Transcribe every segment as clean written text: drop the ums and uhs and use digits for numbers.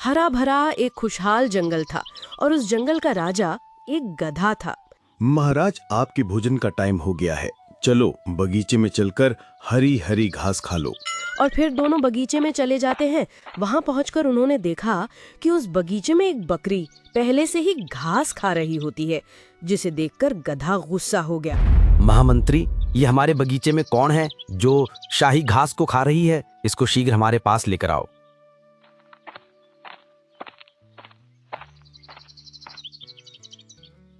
हरा भरा एक खुशहाल जंगल था और उस जंगल का राजा एक गधा था। महाराज, आपके भोजन का टाइम हो गया है, चलो बगीचे में चलकर हरी हरी घास खा लो। और फिर दोनों बगीचे में चले जाते हैं। वहां पहुंचकर उन्होंने देखा कि उस बगीचे में एक बकरी पहले से ही घास खा रही होती है, जिसे देखकर गधा गुस्सा हो गया। महामंत्री, ये हमारे बगीचे में कौन है जो शाही घास को खा रही है? इसको शीघ्र हमारे पास लेकर आओ।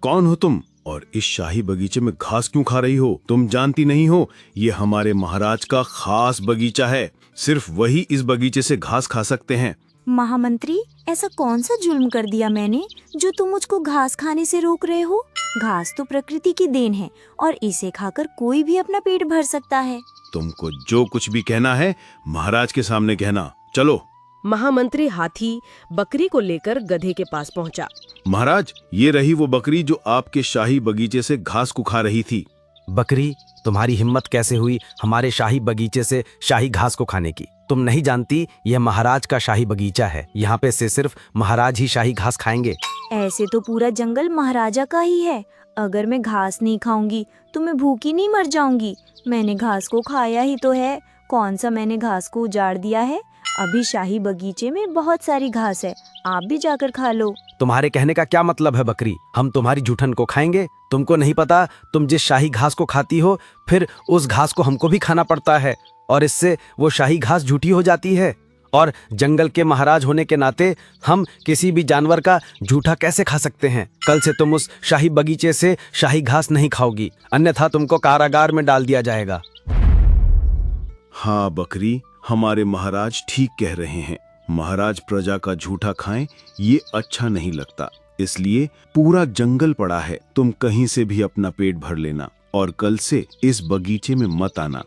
कौन हो तुम और इस शाही बगीचे में घास क्यों खा रही हो? तुम जानती नहीं हो, ये हमारे महाराज का खास बगीचा है, सिर्फ वही इस बगीचे से घास खा सकते हैं। महामंत्री, ऐसा कौन सा जुल्म कर दिया मैंने जो तुम मुझको घास खाने से रोक रहे हो? घास तो प्रकृति की देन है और इसे खाकर कोई भी अपना पेट भर सकता है। तुमको जो कुछ भी कहना है महाराज के सामने कहना। चलो। महामंत्री हाथी बकरी को लेकर गधे के पास पहुंचा। महाराज, ये रही वो बकरी जो आपके शाही बगीचे से घास को खा रही थी। बकरी, तुम्हारी हिम्मत कैसे हुई हमारे शाही बगीचे से शाही घास को खाने की? तुम नहीं जानती, यह महाराज का शाही बगीचा है, यहाँ पे से सिर्फ महाराज ही शाही घास खाएंगे। ऐसे तो पूरा जंगल महाराजा का ही है। अगर मैं घास नहीं खाऊंगी तो मैं भूखी नहीं मर जाऊंगी। मैंने घास को खाया ही तो है, कौन सा मैंने घास को उजाड़ दिया है? अभी शाही बगीचे में बहुत सारी घास है, आप भी जाकर खा लो। तुम्हारे कहने का क्या मतलब है बकरी? हम तुम्हारी जूठन को खाएंगे? तुमको नहीं पता, तुम जिस शाही घास को खाती हो फिर उस घास को हमको भी खाना पड़ता है और इससे वो शाही घास झूठी हो जाती है। और जंगल के महाराज होने के नाते हम किसी भी जानवर का झूठा कैसे खा सकते हैं? कल से तुम उस शाही बगीचे से शाही घास नहीं खाओगी, अन्यथा तुमको कारागार में डाल दिया जाएगा। हाँ बकरी, हमारे महाराज ठीक कह रहे हैं। महाराज प्रजा का झूठा खाएं, ये अच्छा नहीं लगता। इसलिए पूरा जंगल पड़ा है, तुम कहीं से भी अपना पेट भर लेना और कल से इस बगीचे में मत आना।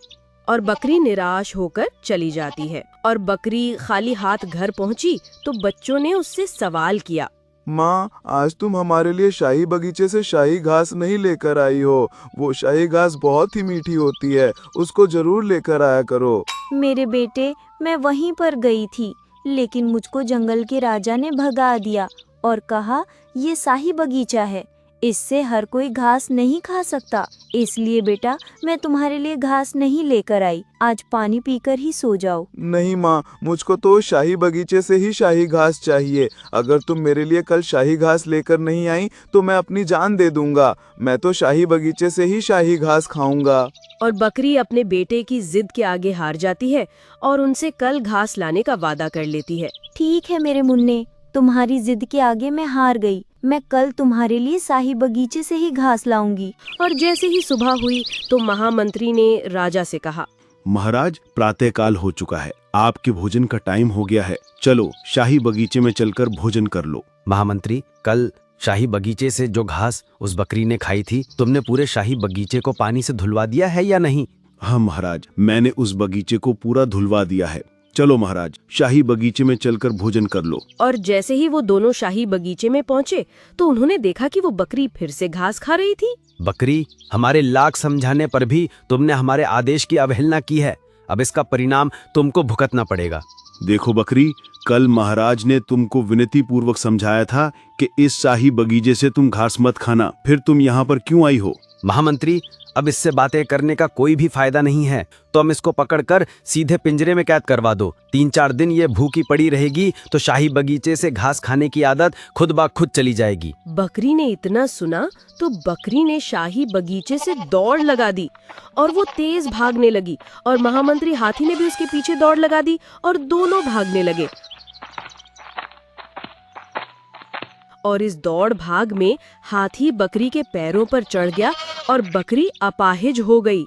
और बकरी निराश होकर चली जाती है। और बकरी खाली हाथ घर पहुंची तो बच्चों ने उससे सवाल किया, माँ, आज तुम हमारे लिए शाही बगीचे से शाही घास नहीं लेकर आई हो। वो शाही घास बहुत ही मीठी होती है, उसको जरूर लेकर आया करो। मेरे बेटे, मैं वहीं पर गई थी, लेकिन मुझको जंगल के राजा ने भगा दिया और कहा ये शाही बगीचा है, इससे हर कोई घास नहीं खा सकता। इसलिए बेटा, मैं तुम्हारे लिए घास नहीं लेकर आई। आज पानी पीकर ही सो जाओ। नहीं माँ, मुझको तो शाही बगीचे से ही शाही घास चाहिए। अगर तुम मेरे लिए कल शाही घास लेकर नहीं आई तो मैं अपनी जान दे दूंगा। मैं तो शाही बगीचे से ही शाही घास खाऊंगा। और बकरी अपने बेटे की जिद के आगे हार जाती है और उनसे कल घास लाने का वादा कर लेती है। ठीक है मेरे मुन्ने, तुम्हारी जिद के आगे मैं हार गई। मैं कल तुम्हारे लिए शाही बगीचे से ही घास लाऊंगी। और जैसे ही सुबह हुई तो महामंत्री ने राजा से कहा, महाराज, प्रातःकाल हो चुका है, आपके भोजन का टाइम हो गया है, चलो शाही बगीचे में चलकर भोजन कर लो। महामंत्री, कल शाही बगीचे से जो घास उस बकरी ने खाई थी, तुमने पूरे शाही बगीचे को पानी से धुलवा दिया है या नहीं? हाँ महाराज, मैंने उस बगीचे को पूरा धुलवा दिया है। चलो महाराज, शाही बगीचे में चलकर भोजन कर लो। और जैसे ही वो दोनों शाही बगीचे में पहुँचे तो उन्होंने देखा कि वो बकरी फिर से घास खा रही थी। बकरी, हमारे लाख समझाने पर भी तुमने हमारे आदेश की अवहेलना की है। अब इसका परिणाम तुमको भुगतना पड़ेगा। देखो बकरी, कल महाराज ने तुमको विनती पूर्वक समझाया था कि इस शाही बगीचे से तुम घास मत खाना, फिर तुम यहाँ पर क्यों आई हो? महामंत्री, अब इससे बातें करने का कोई भी फायदा नहीं है, तो हम इसको पकड़कर सीधे पिंजरे में कैद करवा दो। 3-4 दिन ये भूखी पड़ी रहेगी तो शाही बगीचे से घास खाने की आदत खुद ब खुद चली जाएगी। बकरी ने इतना सुना तो बकरी ने शाही बगीचे से दौड़ लगा दी और वो तेज भागने लगी और महामंत्री हाथी ने भी उसके पीछे दौड़ लगा दी और दोनों भागने लगे। और इस दौड़ भाग में हाथी बकरी के पैरों पर चढ़ गया और बकरी अपाहिज हो गई।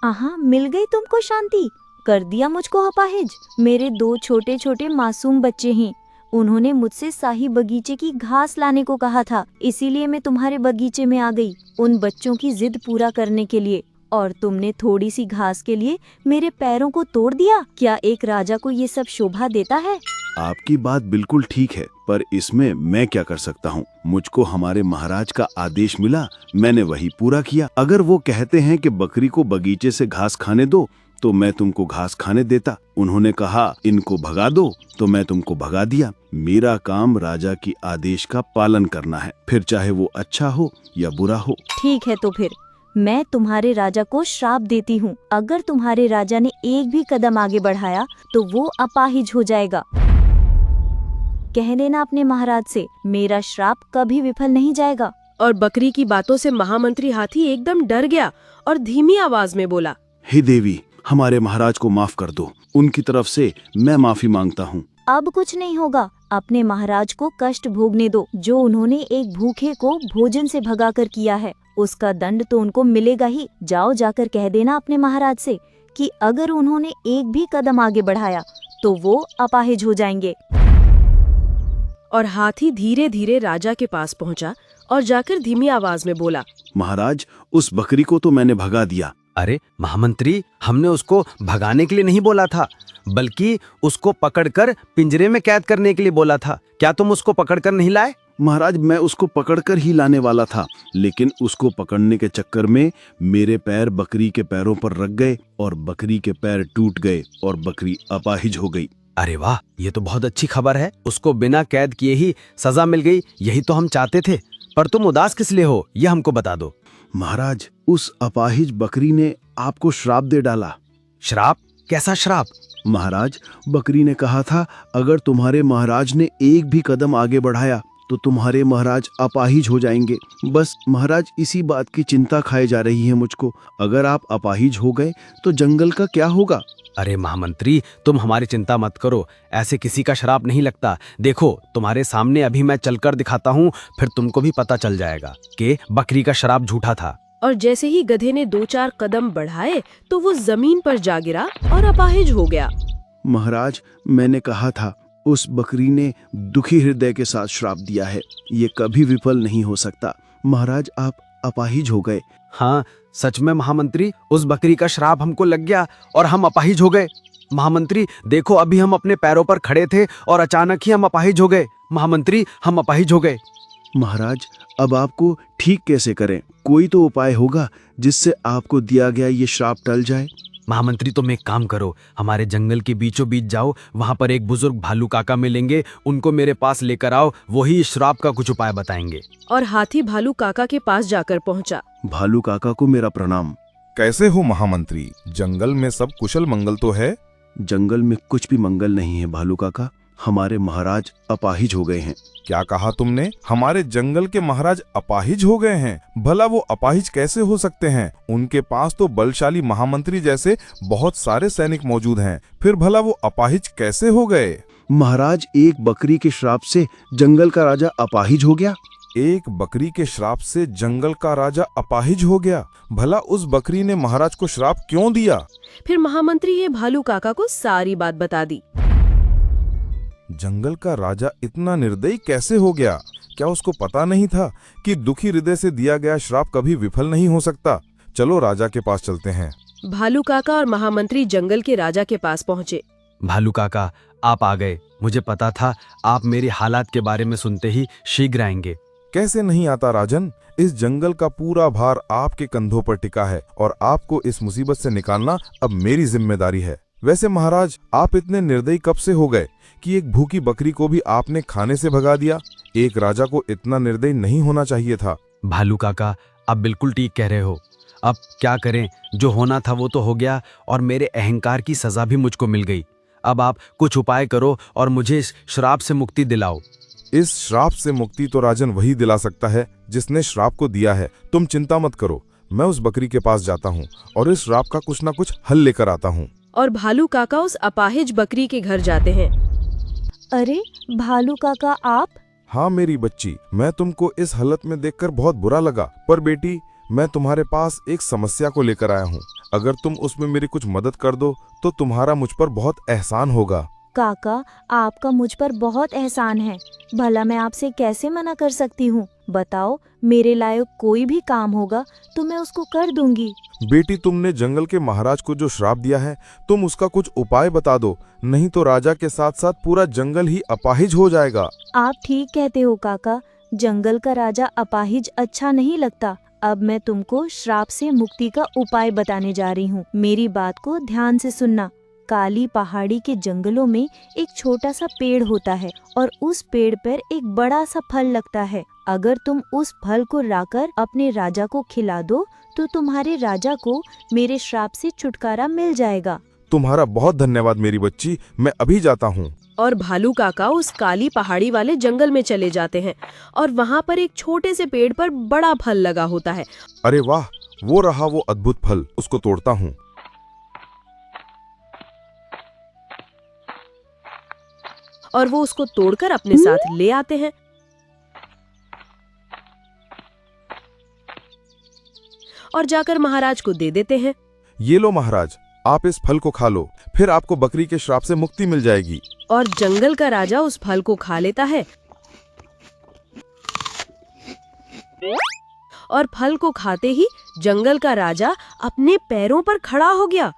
आहा, मिल गई तुमको शांति, कर दिया मुझको अपाहिज। मेरे 2 छोटे छोटे मासूम बच्चे हैं, उन्होंने मुझसे शाही बगीचे की घास लाने को कहा था, इसीलिए मैं तुम्हारे बगीचे में आ गई उन बच्चों की जिद पूरा करने के लिए। और तुमने थोड़ी सी घास के लिए मेरे पैरों को तोड़ दिया। क्या एक राजा को ये सब शोभा देता है? आपकी बात बिल्कुल ठीक है, पर इसमें मैं क्या कर सकता हूँ? मुझको हमारे महाराज का आदेश मिला, मैंने वही पूरा किया। अगर वो कहते हैं कि बकरी को बगीचे से घास खाने दो तो मैं तुमको घास खाने देता। उन्होंने कहा इनको भगा दो, तो मैं तुमको भगा दिया। मेरा काम राजा की आदेश का पालन करना है, फिर चाहे वो अच्छा हो या बुरा हो। ठीक है, तो फिर मैं तुम्हारे राजा को श्राप देती हूँ। अगर तुम्हारे राजा ने एक भी कदम आगे बढ़ाया तो वो अपाहिज हो जाएगा। कह देना अपने महाराज से, मेरा श्राप कभी विफल नहीं जाएगा। और बकरी की बातों से महामंत्री हाथी एकदम डर गया और धीमी आवाज में बोला, हे देवी, हमारे महाराज को माफ कर दो। उनकी तरफ से मैं माफी मांगता हूँ। अब कुछ नहीं होगा, अपने महाराज को कष्ट भोगने दो। जो उन्होंने एक भूखे को भोजन से भगाकर किया है, उसका दंड तो उनको मिलेगा ही। जाओ, जाकर कह देना अपने महाराज से कि अगर उन्होंने एक भी कदम आगे बढ़ाया तो वो अपाहिज हो जाएंगे। और हाथी धीरे धीरे राजा के पास पहुंचा और जाकर धीमी आवाज में बोला, महाराज, उस बकरी को तो मैंने भगा दिया। अरे महामंत्री, हमने उसको भगाने के लिए नहीं बोला था, बल्कि उसको पकड़कर पिंजरे में कैद करने के लिए बोला था। क्या तुम उसको पकड़कर नहीं लाए? महाराज, मैं उसको पकड़कर ही लाने वाला था, लेकिन उसको पकड़ने के चक्कर में मेरे पैर बकरी के पैरों पर रख गए और बकरी के पैर टूट गए और बकरी अपाहिज हो गई। अरे वाह, ये तो बहुत अच्छी खबर है। उसको बिना कैद किए ही सजा मिल गई, यही तो हम चाहते थे। पर तुम उदास किस लिए हो, ये हमको बता दो। महाराज, उस अपाहिज बकरी ने आपको श्राप दे डाला। श्राप? कैसा श्राप? महाराज, बकरी ने कहा था अगर तुम्हारे महाराज ने एक भी कदम आगे बढ़ाया तो तुम्हारे महाराज अपाहिज हो जाएंगे। बस महाराज, इसी बात की चिंता खाए जा रही है मुझको। अगर आप अपाहिज हो गए तो जंगल का क्या होगा? अरे महामंत्री, तुम हमारी चिंता मत करो, ऐसे किसी का श्राप नहीं लगता। देखो, तुम्हारे सामने अभी मैं चलकर दिखाता हूँ, फिर तुमको भी पता चल जाएगा कि बकरी का श्राप झूठा था। और जैसे ही गधे ने 2-4 कदम बढ़ाए तो वो जमीन पर जा गिरा और अपाहिज हो गया। महाराज, मैंने कहा था उस बकरी ने दुखी हृदय के साथ श्राप दिया है, ये कभी विफल नहीं हो सकता। महाराज, आप अपाहिज हो गए। हाँ, सच में महामंत्री, उस बकरी का श्राप हमको लग गया और हम अपाहिज हो गए। महामंत्री देखो, अभी हम अपने पैरों पर खड़े थे और अचानक ही हम अपाहिज हो गए। महामंत्री, हम अपाहिज हो गए। महाराज, अब आपको ठीक कैसे करें? कोई तो उपाय होगा जिससे आपको दिया गया ये श्राप टल जाए। महामंत्री, तुम एक काम करो, हमारे जंगल के बीचों बीच जाओ, वहां पर एक बुजुर्ग भालू काका मिलेंगे, उनको मेरे पास लेकर आओ, वही इस श्राप का कुछ उपाय बताएंगे। और हाथी भालू काका के पास जाकर पहुंचा। भालू काका को मेरा प्रणाम। कैसे हो महामंत्री? जंगल में सब कुशल मंगल तो है? जंगल में कुछ भी मंगल नहीं है भालू काका, हमारे महाराज अपाहिज हो गए हैं। क्या कहा तुमने? हमारे जंगल के महाराज अपाहिज हो गए हैं? भला वो अपाहिज कैसे हो सकते हैं? उनके पास तो बलशाली महामंत्री जैसे बहुत सारे सैनिक मौजूद हैं, फिर भला वो अपाहिज कैसे हो गए? महाराज, एक बकरी के श्राप से जंगल का राजा अपाहिज हो गया। एक बकरी के श्राप से जंगल का राजा अपाहिज हो गया? भला उस बकरी ने महाराज को श्राप क्यों दिया? फिर महामंत्री ये भालू काका को सारी बात बता दी। जंगल का राजा इतना निर्दयी कैसे हो गया? क्या उसको पता नहीं था कि दुखी हृदय से दिया गया श्राप कभी विफल नहीं हो सकता? चलो राजा के पास चलते हैं। भालू काका और महामंत्री जंगल के राजा के पास पहुँचे। भालू काका, आप आ गए। मुझे पता था आप मेरे हालात के बारे में सुनते ही शीघ्र आएंगे। कैसे नहीं आता राजन? इस जंगल का पूरा भार आपके कंधों पर टिका है और आपको इस मुसीबत से निकालना अब मेरी जिम्मेदारी है। वैसे महाराज, आप इतने निर्दयी कब से हो गए कि एक भूखी बकरी को भी आपने खाने से भगा दिया? एक राजा को इतना निर्दयी नहीं होना चाहिए था। भालू काका, आप बिल्कुल ठीक कह रहे हो। अब क्या करें, जो होना था वो तो हो गया और मेरे अहंकार की सजा भी मुझको मिल गई। अब आप कुछ उपाय करो और मुझे इस श्राप से मुक्ति दिलाओ। इस श्राप से मुक्ति तो राजन वही दिला सकता है जिसने श्राप को दिया है। तुम चिंता मत करो, मैं उस बकरी के पास जाता हूँ और इस श्राप का कुछ न कुछ हल लेकर आता हूँ। और भालू काका उस अपाहिज बकरी के घर जाते हैं। अरे भालू काका, आप? हाँ मेरी बच्ची, मैं तुमको इस हालत में देखकर बहुत बुरा लगा, पर बेटी मैं तुम्हारे पास एक समस्या को लेकर आया हूँ। अगर तुम उसमें मेरी कुछ मदद कर दो तो तुम्हारा मुझ पर बहुत एहसान होगा। काका, आपका मुझ पर बहुत एहसान है, भला मैं आपसे कैसे मना कर सकती हूँ? बताओ, मेरे लायक कोई भी काम होगा तो मैं उसको कर दूंगी। बेटी, तुमने जंगल के महाराज को जो श्राप दिया है, तुम उसका कुछ उपाय बता दो, नहीं तो राजा के साथ साथ पूरा जंगल ही अपाहिज हो जाएगा। आप ठीक कहते हो काका, जंगल का राजा अपाहिज अच्छा नहीं लगता। अब मैं तुमको श्राप से मुक्ति का उपाय बताने जा रही हूँ। मेरी बात को ध्यान से सुनना। काली पहाड़ी के जंगलों में एक छोटा सा पेड़ होता है और उस पेड़ पर एक बड़ा सा फल लगता है। अगर तुम उस फल को लाकर अपने राजा को खिला दो तो तुम्हारे राजा को मेरे श्राप से छुटकारा मिल जाएगा। तुम्हारा बहुत धन्यवाद मेरी बच्ची, मैं अभी जाता हूँ। और भालू काका उस काली पहाड़ी वाले जंगल में चले जाते हैं और वहाँ पर एक छोटे से पेड़ पर बड़ा फल लगा होता है। अरे वाह, वो रहा वो अद्भुत फल, उसको तोड़ता हूँ। और वो उसको तोड़कर अपने साथ ले आते हैं। और जाकर महाराज को दे देते हैं। ये लो महाराज, आप इस फल को खा लो, फिर आपको बकरी के श्राप से मुक्ति मिल जाएगी। और जंगल का राजा उस फल को खा लेता है और फल को खाते ही जंगल का राजा अपने पैरों पर खड़ा हो गया।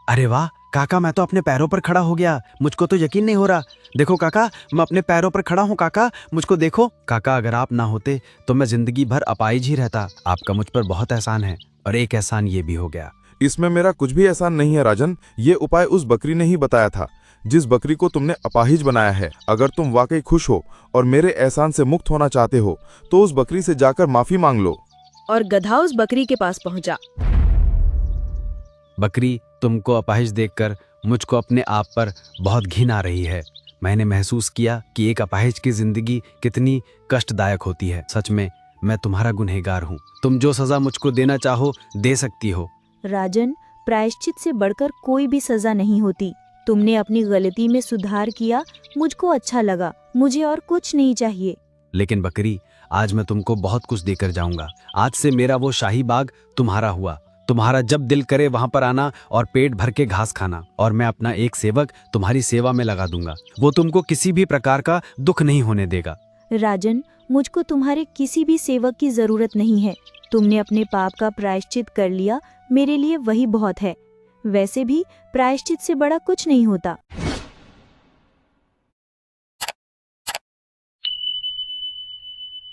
अरे वाह काका, मैं तो अपने पैरों पर खड़ा हो गया। मुझको तो यकीन नहीं हो रहा। देखो काका, मैं अपने पैरों पर खड़ा हूँ। काका मुझको देखो। काका अगर आप ना होते तो मैं जिंदगी भर अपाहिज ही रहता। आपका मुझ पर बहुत एहसान है और एक एहसान ये भी हो गया। इसमें मेरा कुछ भी एहसान नहीं है राजन। ये उपाय उस बकरी ने ही बताया था, जिस बकरी को तुमने अपाहिज बनाया है। अगर तुम वाकई खुश हो और मेरे एहसान से मुक्त होना चाहते हो तो उस बकरी से जाकर माफी मांग लो। और गधा उस बकरी के पास पहुंचा। बकरी, तुमको अपाहिज देखकर मुझको अपने आप पर बहुत घिन आ रही है। मैंने महसूस किया कि एक अपाहिज की जिंदगी कितनी कष्टदायक होती है। सच में मैं तुम्हारा गुनहगार हूँ। तुम जो सजा मुझको देना चाहो दे सकती हो। राजन, प्रायश्चित से बढ़कर कोई भी सजा नहीं होती। तुमने अपनी गलती में सुधार किया, मुझको अच्छा लगा। मुझे और कुछ नहीं चाहिए। लेकिन बकरी, आज मैं तुमको बहुत कुछ देकर जाऊंगा। आज से मेरा वो शाही बाग तुम्हारा हुआ। तुम्हारा जब दिल करे वहां पर आना और पेट भर के घास खाना। और मैं अपना एक सेवक तुम्हारी सेवा में लगा दूंगा। वो तुमको किसी भी प्रकार का दुख नहीं होने देगा। राजन, मुझको तुम्हारे किसी भी सेवक की जरूरत नहीं है। तुमने अपने पाप का प्रायश्चित कर लिया, मेरे लिए वही बहुत है। वैसे भी प्रायश्चित से बड़ा कुछ नहीं होता।